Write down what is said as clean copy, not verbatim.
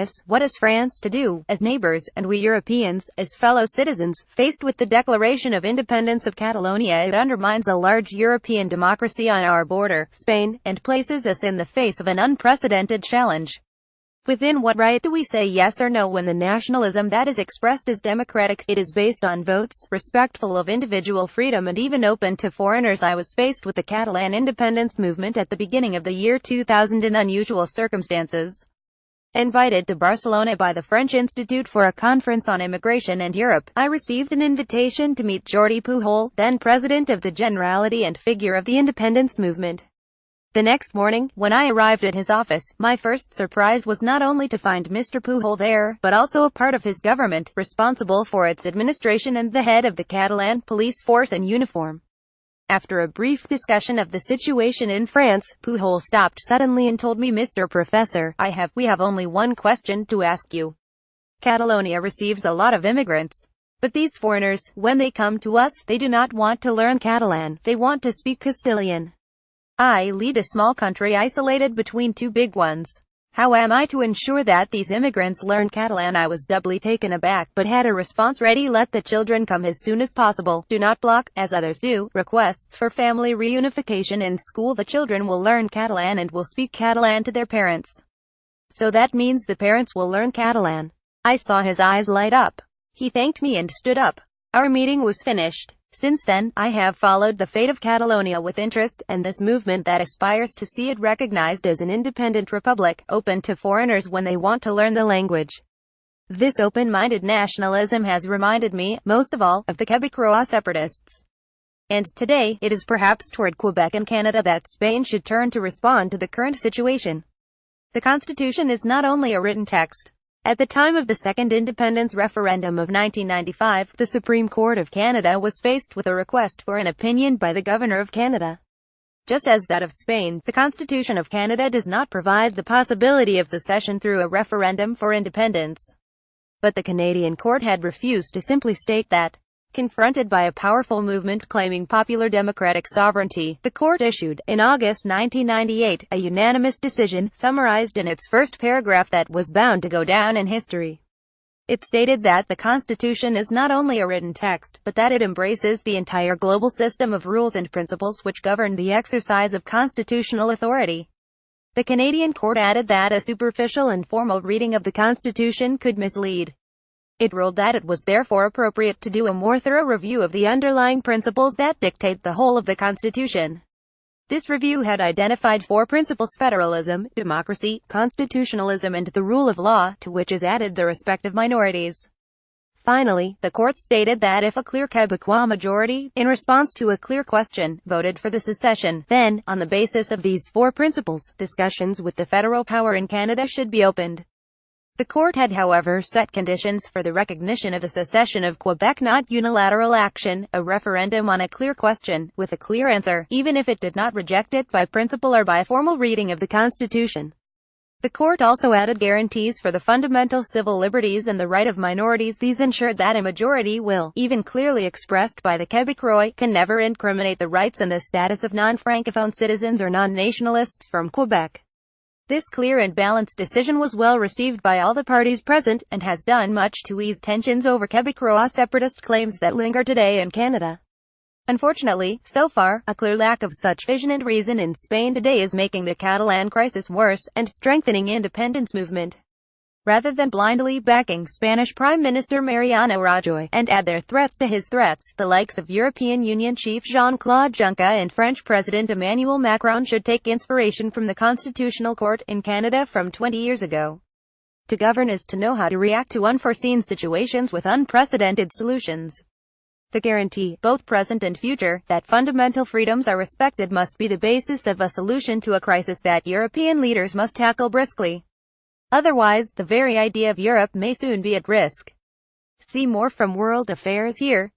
unanimous. What is France to do, as neighbors, and we Europeans, as fellow citizens, faced with the declaration of independence of Catalonia? It undermines a large European democracy on our border, Spain, and places us in the face of an unprecedented challenge. Within what right do we say yes or no when the nationalism that is expressed is democratic? It is based on votes, respectful of individual freedom and even open to foreigners. I was faced with the Catalan independence movement at the beginning of the year 2000 in unusual circumstances. Invited to Barcelona by the French Institute for a conference on immigration and Europe, I received an invitation to meet Jordi Pujol, then president of the Generality and figure of the independence movement. The next morning, when I arrived at his office, my first surprise was not only to find Mr Pujol there, but also a part of his government, responsible for its administration and the head of the Catalan police force in uniform. After a brief discussion of the situation in France, Pujol stopped suddenly and told me, "Mr. Professor, we have only one question to ask you. Catalonia receives a lot of immigrants. But these foreigners, when they come to us, they do not want to learn Catalan, they want to speak Castilian. I lead a small country isolated between two big ones. How am I to ensure that these immigrants learn Catalan?" I was doubly taken aback, but had a response ready. "Let the children come as soon as possible. Do not block, as others do, requests for family reunification in school. The children will learn Catalan and will speak Catalan to their parents. So that means the parents will learn Catalan." I saw his eyes light up. He thanked me and stood up. Our meeting was finished. Since then, I have followed the fate of Catalonia with interest, and this movement that aspires to see it recognized as an independent republic, open to foreigners when they want to learn the language. This open-minded nationalism has reminded me, most of all, of the Quebecois separatists. And today, it is perhaps toward Quebec and Canada that Spain should turn to respond to the current situation. The Constitution is not only a written text. At the time of the Second Independence Referendum of 1995, the Supreme Court of Canada was faced with a request for an opinion by the Governor of Canada. Just as that of Spain, the Constitution of Canada does not provide the possibility of secession through a referendum for independence. But the Canadian court had refused to simply state that. Confronted by a powerful movement claiming popular democratic sovereignty, the court issued, in August 1998, a unanimous decision, summarized in its first paragraph that was bound to go down in history. It stated that the Constitution is not only a written text, but that it embraces the entire global system of rules and principles which govern the exercise of constitutional authority. The Canadian court added that a superficial and formal reading of the Constitution could mislead. It ruled that it was therefore appropriate to do a more thorough review of the underlying principles that dictate the whole of the Constitution. This review had identified 4 principles: federalism, democracy, constitutionalism and the rule of law, to which is added the respect of minorities. Finally, the court stated that if a clear Quebecois majority, in response to a clear question, voted for the secession, then, on the basis of these 4 principles, discussions with the federal power in Canada should be opened. The court had however set conditions for the recognition of the secession of Quebec: not unilateral action, a referendum on a clear question, with a clear answer, even if it did not reject it by principle or by a formal reading of the Constitution. The court also added guarantees for the fundamental civil liberties and the right of minorities. These ensured that a majority will, even clearly expressed by the Quebecois, can never incriminate the rights and the status of non-francophone citizens or non-nationalists from Quebec. This clear and balanced decision was well received by all the parties present, and has done much to ease tensions over Quebecois separatist claims that linger today in Canada. Unfortunately, so far, a clear lack of such vision and reason in Spain today is making the Catalan crisis worse, and strengthening independence movement. Rather than blindly backing Spanish Prime Minister Mariano Rajoy, and add their threats to his threats, the likes of European Union Chief Jean-Claude Juncker and French President Emmanuel Macron should take inspiration from the Constitutional Court in Canada from 20 years ago. To govern is to know how to react to unforeseen situations with unprecedented solutions. The guarantee, both present and future, that fundamental freedoms are respected must be the basis of a solution to a crisis that European leaders must tackle briskly. Otherwise, the very idea of Europe may soon be at risk. See more from World Affairs here.